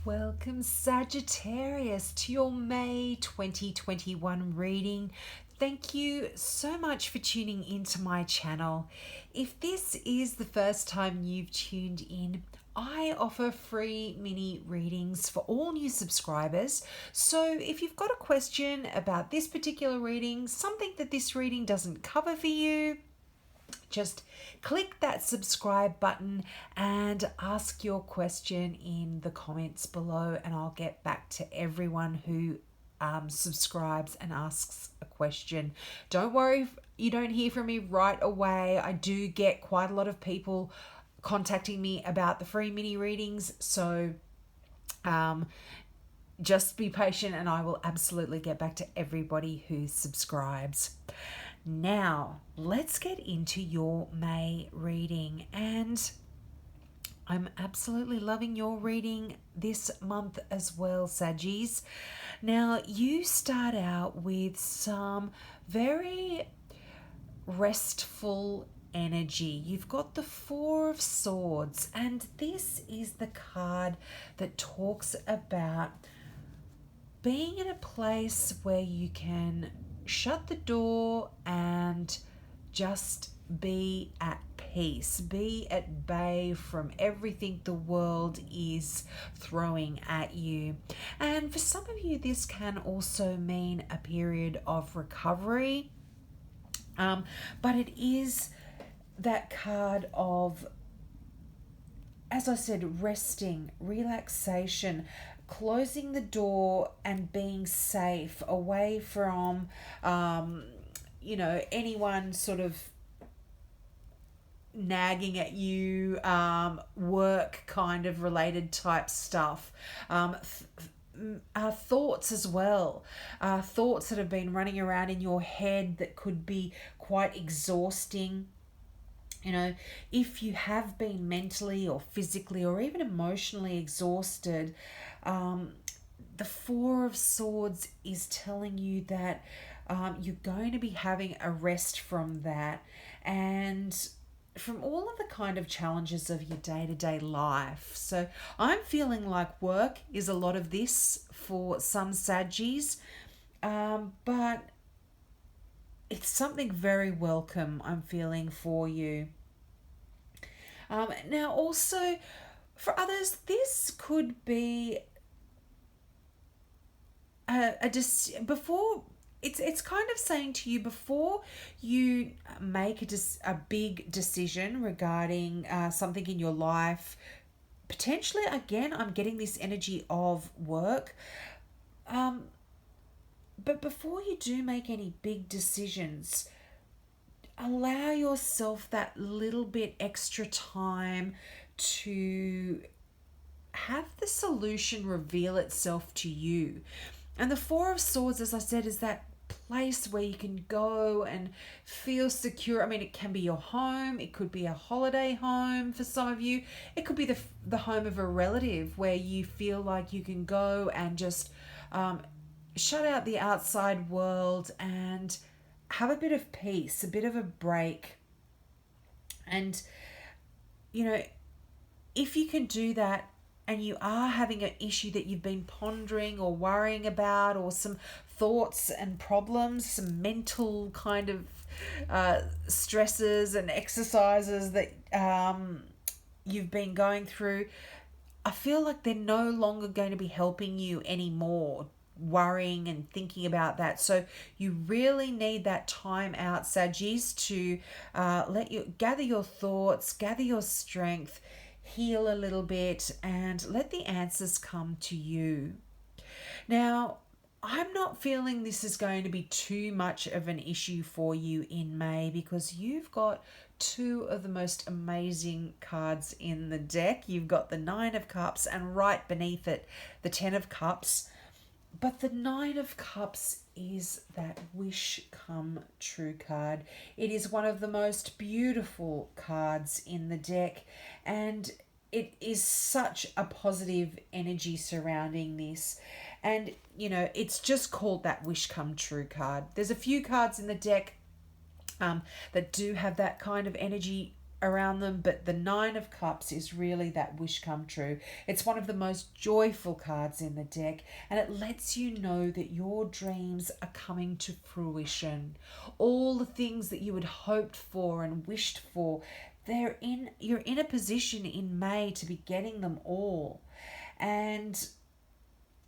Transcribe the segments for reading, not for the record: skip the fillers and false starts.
Welcome, Sagittarius, to your May 2021 reading. Thank you so much for tuning into my channel. If this is the first time you've tuned in, I offer free mini readings for all new subscribers. So if you've got a question about this particular reading, something that this reading doesn't cover for you, just click that subscribe button and ask your question in the comments below, and I'll get back to everyone who subscribes and asks a question. Don't worry if you don't hear from me right away. I do get quite a lot of people contacting me about the free mini readings, so just be patient and I will absolutely get back to everybody who subscribes. Now, let's get into your May reading, and I'm absolutely loving your reading this month as well, Saggies. Now, you start out with some very restful energy. You've got the Four of Swords, and this is the card that talks about being in a place where you can shut the door and just be at peace, be at bay from everything the world is throwing at you. And for some of you, this can also mean a period of recovery, but it is that card of, as I said, resting, relaxation, closing the door and being safe away from, anyone sort of nagging at you, work kind of related type stuff. Thoughts as well, thoughts that have been running around in your head that could be quite exhausting. You know, if you have been mentally or physically or even emotionally exhausted, the Four of Swords is telling you that you're going to be having a rest from that and from all of the kind of challenges of your day-to-day life. So I'm feeling like work is a lot of this for some Saggies, but it's something very welcome I'm feeling for you. Now also for others, this could be it's kind of saying to you, before you make a big decision regarding something in your life, potentially, again, I'm getting this energy of work, but before you do make any big decisions, allow yourself that little bit extra time to have the solution reveal itself to you. And the Four of Swords, as I said, is that place where you can go and feel secure. I mean, it can be your home. It could be a holiday home for some of you. It could be the home of a relative where you feel like you can go and just shut out the outside world and have a bit of peace, a bit of a break. And, if you can do that, and you are having an issue that you've been pondering or worrying about, or some thoughts and problems, some mental kind of stresses and exercises that you've been going through, I feel like they're no longer going to be helping you anymore, worrying and thinking about that. So you really need that time out, Saggies, to let you gather your thoughts, gather your strength, heal a little bit, and let the answers come to you. Now, I'm not feeling this is going to be too much of an issue for you in May, because you've got two of the most amazing cards in the deck. You've got the Nine of Cups, and right beneath it, the Ten of Cups. But the Nine of Cups is that wish come true card. It is one of the most beautiful cards in the deck, and it is such a positive energy surrounding this. And, it's just called that wish come true card. There's a few cards in the deck that do have that kind of energy around them, but the Nine of Cups is really that wish come true. It's one of the most joyful cards in the deck, and it lets you know that your dreams are coming to fruition. All the things that you had hoped for and wished for, you're in a position in May to be getting them all. And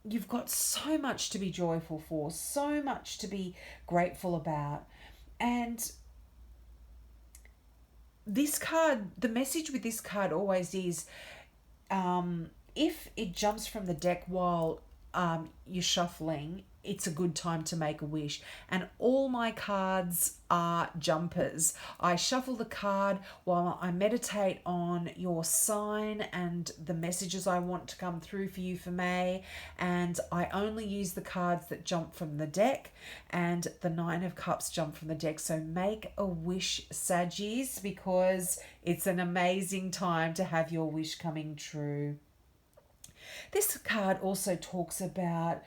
you've got so much to be joyful for, so much to be grateful about. And this card, the message with this card always is, if it jumps from the deck while you're shuffling, it's a good time to make a wish. And all my cards are jumpers. I shuffle the card while I meditate on your sign and the messages I want to come through for you for May. And I only use the cards that jump from the deck, and the Nine of Cups jump from the deck. So make a wish, Saggies, because it's an amazing time to have your wish coming true. This card also talks about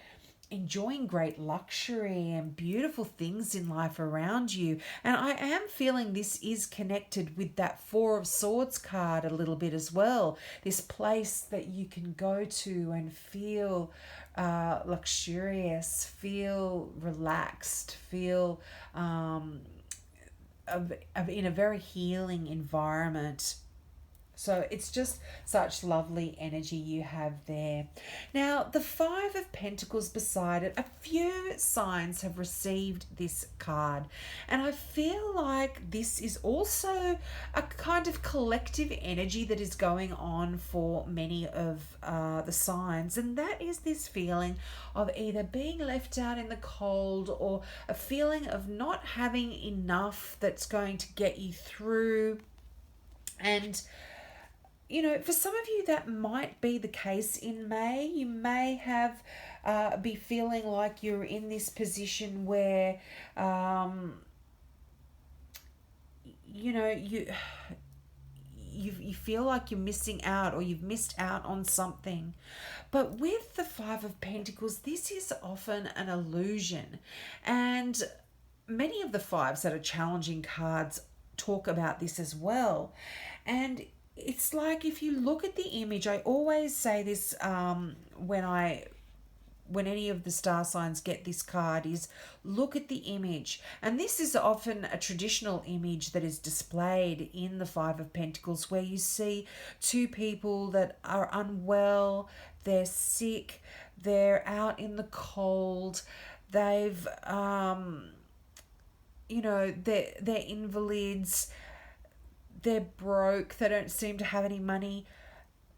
enjoying great luxury and beautiful things in life around you. And I am feeling this is connected with that Four of Swords card a little bit as well. This place that you can go to and feel luxurious, feel relaxed, feel in a very healing environment. So it's just such lovely energy you have there. Now, the Five of Pentacles beside it, a few signs have received this card. And I feel like this is also a kind of collective energy that is going on for many of the signs. And that is this feeling of either being left out in the cold, or a feeling of not having enough that's going to get you through. And for some of you, that might be the case in May. You may have be feeling like you're in this position where, you feel like you're missing out, or you've missed out on something. But with the Five of Pentacles, this is often an illusion. And many of the fives that are challenging cards talk about this as well. And it's like, if you look at the image, I always say this when any of the star signs get this card, is look at the image. And this is often a traditional image that is displayed in the Five of Pentacles, where you see two people that are unwell, they're sick, they're out in the cold, they've they're invalids, they're broke, they don't seem to have any money,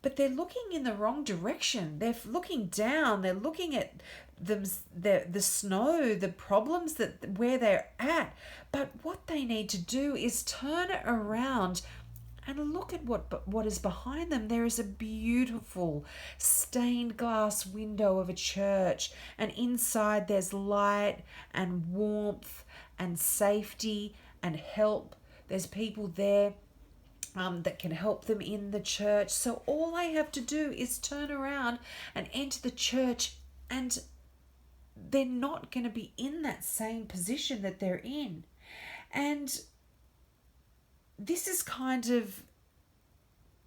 but they're looking in the wrong direction. They're looking down, they're looking at the snow, the problems where they're at. But what they need to do is turn it around and look at what is behind them. There is a beautiful stained glass window of a church, and inside there's light and warmth and safety and help. There's people there that can help them in the church. So all I have to do is turn around and enter the church, and they're not going to be in that same position that they're in. And this is kind of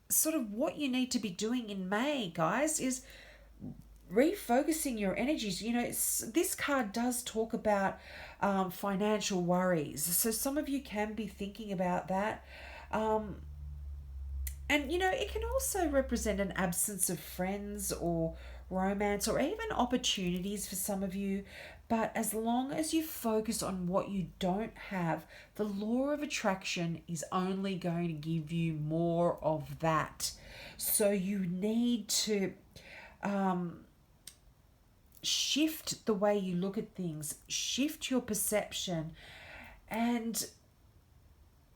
sort of what you need to be doing in May, guys, is refocusing your energies. This card does talk about financial worries. So some of you can be thinking about that. And, it can also represent an absence of friends or romance, or even opportunities for some of you. But as long as you focus on what you don't have, the law of attraction is only going to give you more of that. So you need to shift the way you look at things, shift your perception, and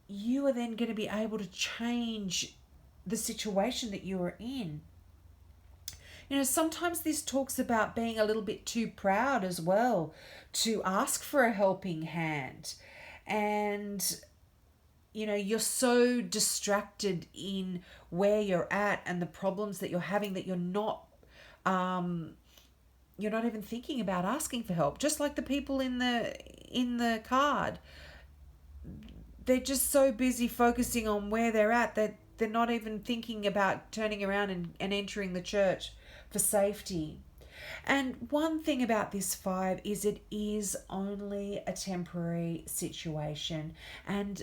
you are then going to be able to change the situation that you are in. Sometimes this talks about being a little bit too proud as well to ask for a helping hand. And, you're so distracted in where you're at and the problems that you're having that you're not even thinking about asking for help. Just like the people in the card. they're just so busy focusing on where they're at that they're not even thinking about turning around and entering the church for safety. And one thing about this five is it is only a temporary situation, and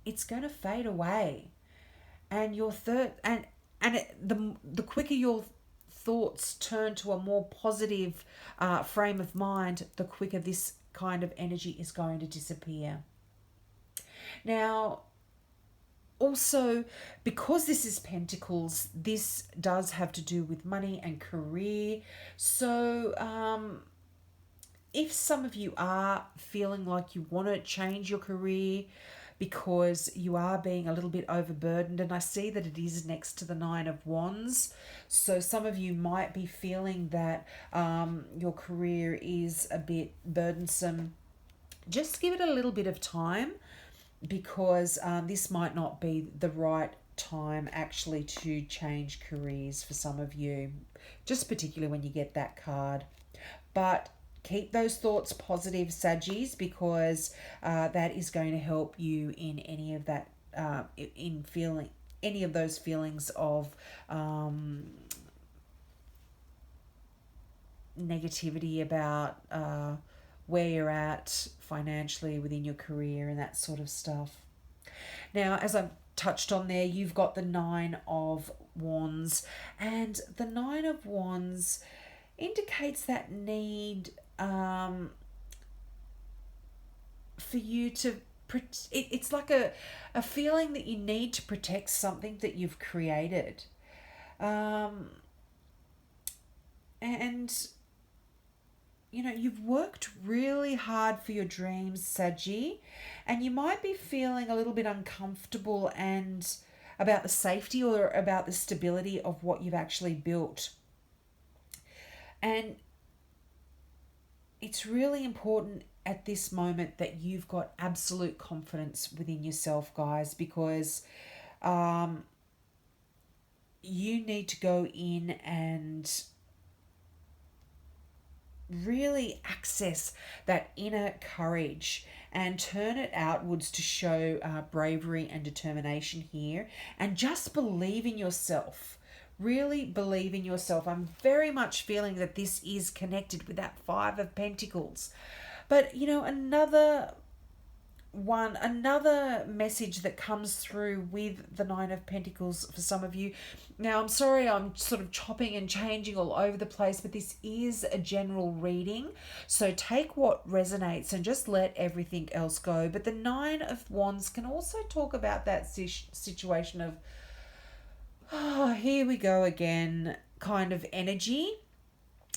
it's going to fade away. And your third and the quicker your thoughts turn to a more positive frame of mind, the quicker this kind of energy is going to disappear. Now, also, because this is Pentacles, this does have to do with money and career. So, if some of you are feeling like you want to change your career because you are being a little bit overburdened, and I see that it is next to the Nine of Wands, so some of you might be feeling that your career is a bit burdensome. Just give it a little bit of time, because this might not be the right time actually to change careers for some of you, just particularly when you get that card. But keep those thoughts positive, Saggies, because that is going to help you in any of that, in feeling any of those feelings of negativity about where you're at financially within your career and that sort of stuff. Now, as I've touched on there, you've got the Nine of Wands, and the Nine of Wands indicates that need for you to it's like a feeling that you need to protect something that you've created, and you've worked really hard for your dreams, Saggy, and you might be feeling a little bit uncomfortable and about the safety or about the stability of what you've actually built. And it's really important at this moment that you've got absolute confidence within yourself, guys, because you need to go in and really access that inner courage and turn it outwards to show bravery and determination here, and just believe in yourself. Really believe in yourself. I'm very much feeling that this is connected with that Five of Pentacles. But another message that comes through with the Nine of Pentacles for some of you. Now, I'm sorry I'm sort of chopping and changing all over the place, but this is a general reading, so take what resonates and just let everything else go. But the Nine of Wands can also talk about that situation of, oh, here we go again, kind of energy.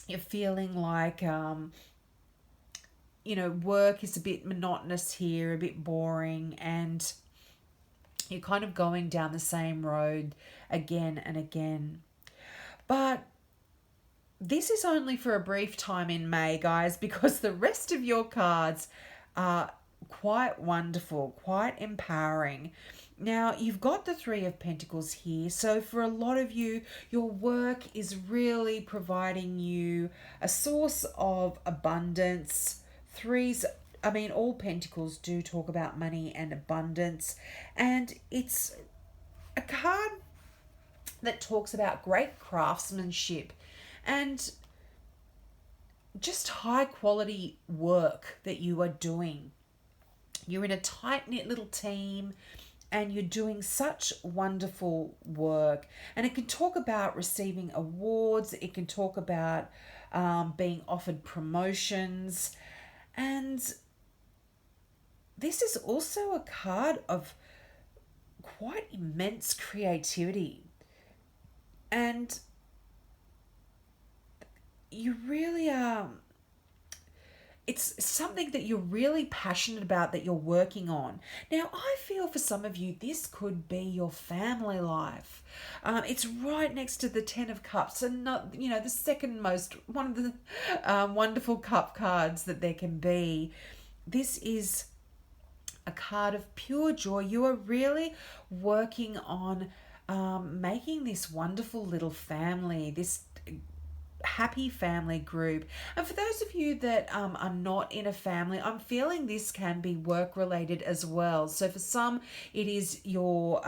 You're feeling like work is a bit monotonous here, a bit boring, and you're kind of going down the same road again and again. But this is only for a brief time in May, guys, because the rest of your cards are quite wonderful, quite empowering. Now, you've got the Three of Pentacles here, so for a lot of you, your work is really providing you a source of abundance. All Pentacles do talk about money and abundance, and it's a card that talks about great craftsmanship and just high quality work that you are doing. You're in a tight-knit little team and you're doing such wonderful work. And it can talk about receiving awards, it can talk about being offered promotions. And this is also a card of quite immense creativity. And you really are, it's something that you're really passionate about, that you're working on. Now, I feel for some of you, this could be your family life. It's right next to the Ten of Cups, and not, the second most, one of the wonderful cup cards that there can be. This is a card of pure joy. You are really working on making this wonderful little family, this happy family group. And for those of you that are not in a family, I'm feeling this can be work related as well. So for some, it is your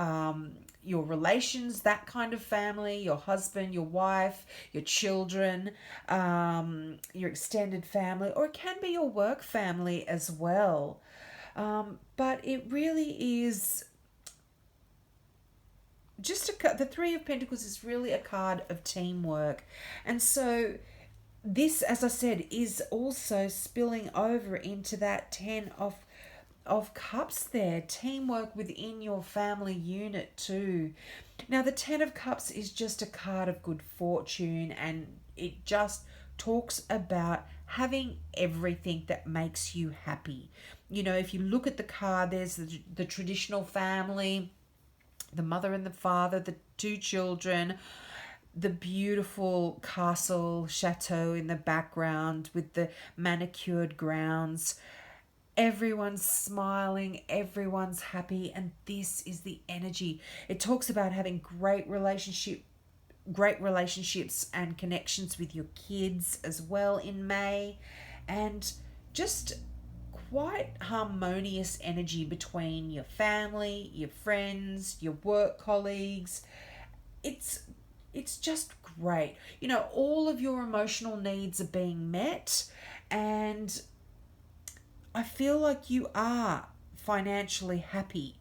relations, that kind of family, your husband, your wife, your children, your extended family, or it can be your work family as well. But it really is just the Three of Pentacles is really a card of teamwork. And so this, as I said, is also spilling over into that Ten of Cups there. Teamwork within your family unit too. Now the Ten of Cups is just a card of good fortune, and it just talks about having everything that makes you happy. You know, if you look at the card, there's the traditional family, the mother and the father, the two children, the beautiful castle chateau in the background with the manicured grounds. Everyone's smiling, everyone's happy, and this is the energy. It talks about having great relationships and connections with your kids as well in May, and just quite harmonious energy between your family, your friends, your work colleagues. It's just great. You know, all of your emotional needs are being met, and I feel like you are financially happy.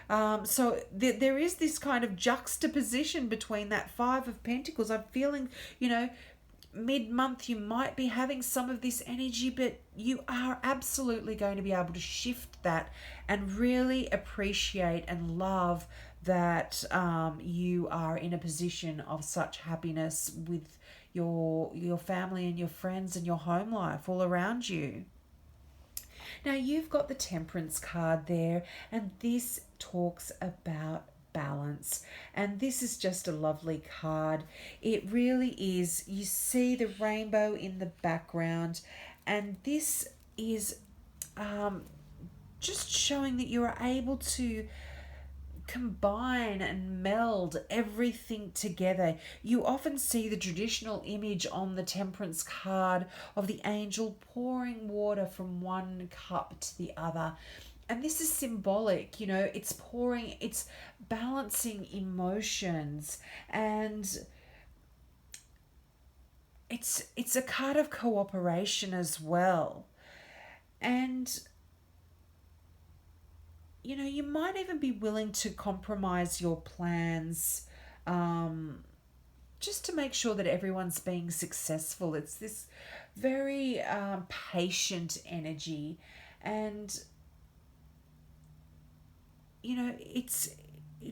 So there is this kind of juxtaposition between that Five of Pentacles. I'm feeling, you know, mid-month you might be having some of this energy, but you are absolutely going to be able to shift that and really appreciate and love that you are in a position of such happiness with your family and your friends and your home life all around you. Now you've got the Temperance card there, and this talks about balance, and this is just a lovely card. It really is. You see the rainbow in the background, and this is just showing that you are able to combine and meld everything together. You often see the traditional image on the Temperance card of the angel pouring water from one cup to the other. And this is symbolic, you know, it's pouring, it's balancing emotions, and it's a card of cooperation as well. And you know, you might even be willing to compromise your plans just to make sure that everyone's being successful. It's this very patient energy, and you know, it's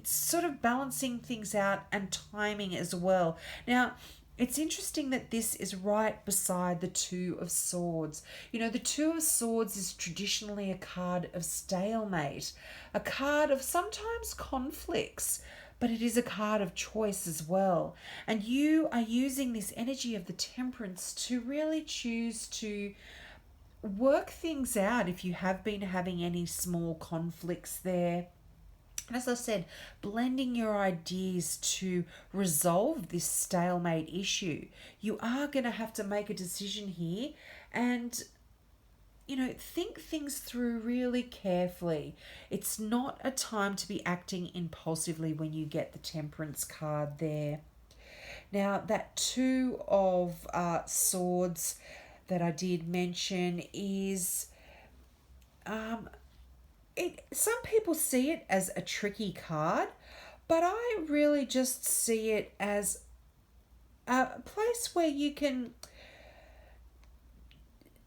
sort of balancing things out and timing as well. Now, it's interesting that this is right beside the Two of Swords. You know, the Two of Swords is traditionally a card of stalemate, a card of sometimes conflicts, but it is a card of choice as well. And you are using this energy of the Temperance to really choose to work things out if you have been having any small conflicts there. As I said, blending your ideas to resolve this stalemate issue. You are going to have to make a decision here, and you know, think things through really carefully. It's not a time to be acting impulsively when you get the Temperance card there. Now, that Two of Swords that I did mention is some people see it as a tricky card, but I really just see it as a place where you can,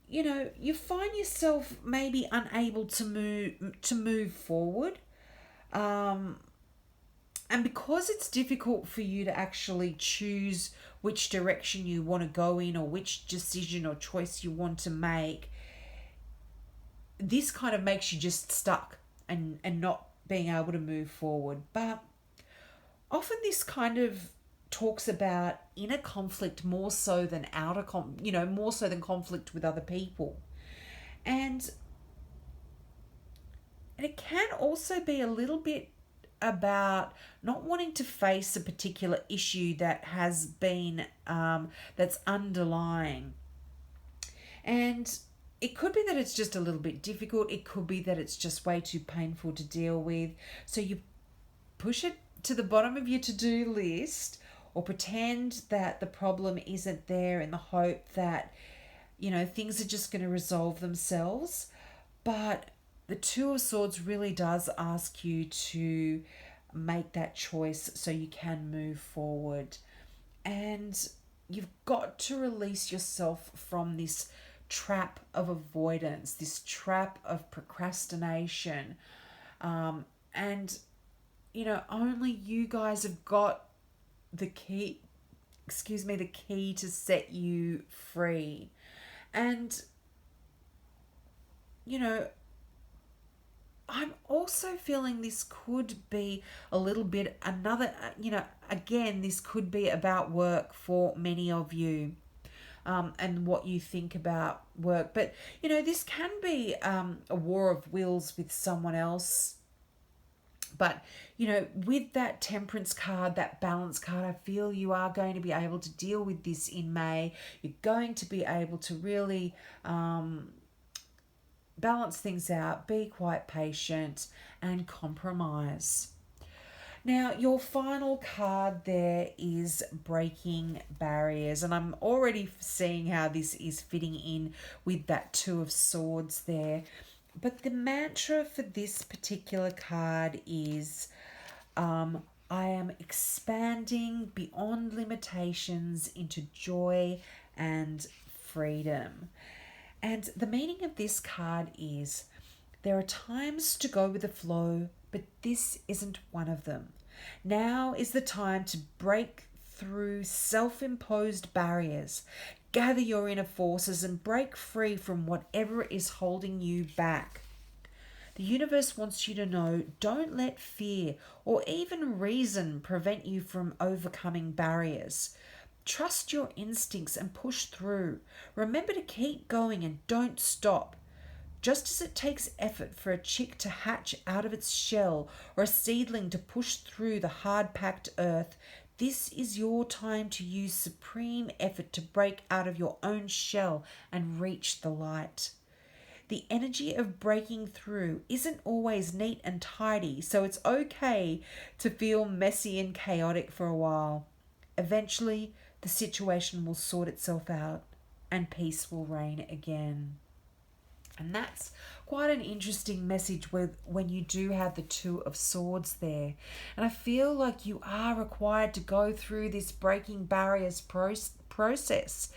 you know, you find yourself maybe unable to move forward, and because it's difficult for you to actually choose which direction you want to go in or which decision or choice you want to make, this kind of makes you just stuck and not being able to move forward. But often this kind of talks about inner conflict more so than more so than conflict with other people. And it can also be a little bit about not wanting to face a particular issue that has been, that's underlying. And it could be that it's just a little bit difficult. It could be that it's just way too painful to deal with. So you push it to the bottom of your to-do list, or pretend that the problem isn't there in the hope that, things are just going to resolve themselves. But the Two of Swords really does ask you to make that choice so you can move forward. And you've got to release yourself from this trap of avoidance, this trap of procrastination. And, only you guys have got the key, the key to set you free. And, I'm also feeling this could be a little bit another, again, this could be about work for many of you, and what you think about work. But, this can be a war of wills with someone else. But, with that Temperance card, that Balance card, I feel you are going to be able to deal with this in May. You're going to be able to really balance things out, be quite patient, and compromise. Now, your final card there is Breaking Barriers, and I'm already seeing how this is fitting in with that Two of Swords there. But the mantra for this particular card is, I am expanding beyond limitations into joy and freedom. And the meaning of this card is, there are times to go with the flow, but this isn't one of them. Now is the time to break through self-imposed barriers, gather your inner forces, and break free from whatever is holding you back. The universe wants you to know, don't let fear or even reason prevent you from overcoming barriers. Trust your instincts and push through. Remember to keep going and don't stop. Just as it takes effort for a chick to hatch out of its shell or a seedling to push through the hard-packed earth, this is your time to use supreme effort to break out of your own shell and reach the light. The energy of breaking through isn't always neat and tidy, so it's okay to feel messy and chaotic for a while. Eventually, the situation will sort itself out and peace will reign again. And that's quite an interesting message when you do have the Two of Swords there. And I feel like you are required to go through this breaking barriers process,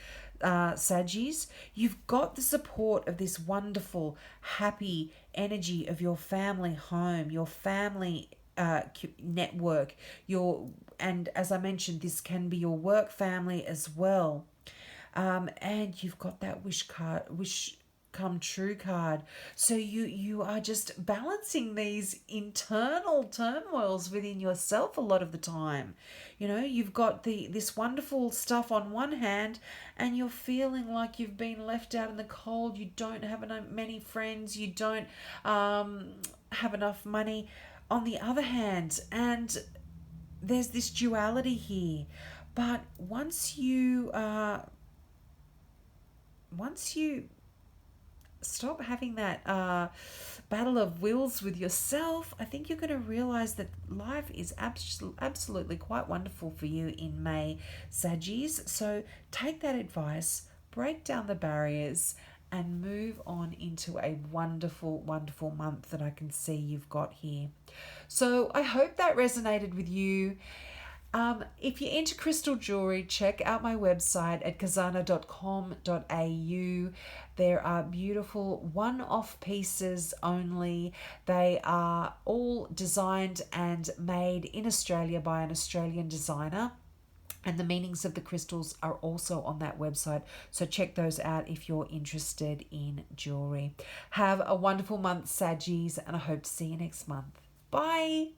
Saggies. You've got the support of this wonderful, happy energy of your family home, your family network, and as I mentioned, this can be your work family as well. And you've got that wish come true card. So you are just balancing these internal turmoils within yourself a lot of the time. You've got this wonderful stuff on one hand, and you're feeling like you've been left out in the cold. You don't have many friends. You don't have enough money on the other hand. And there's this duality here. But once you stop having that battle of wills with yourself, I think you're going to realize that life is absolutely quite wonderful for you in May, Saggies. So take that advice, break down the barriers, and move on into a wonderful, wonderful month that I can see you've got here. So I hope that resonated with you. If you're into crystal jewelry, check out my website at kazana.com.au. There are beautiful one-off pieces only. They are all designed and made in Australia by an Australian designer. And the meanings of the crystals are also on that website. So check those out if you're interested in jewelry. Have a wonderful month, Saggies, and I hope to see you next month. Bye.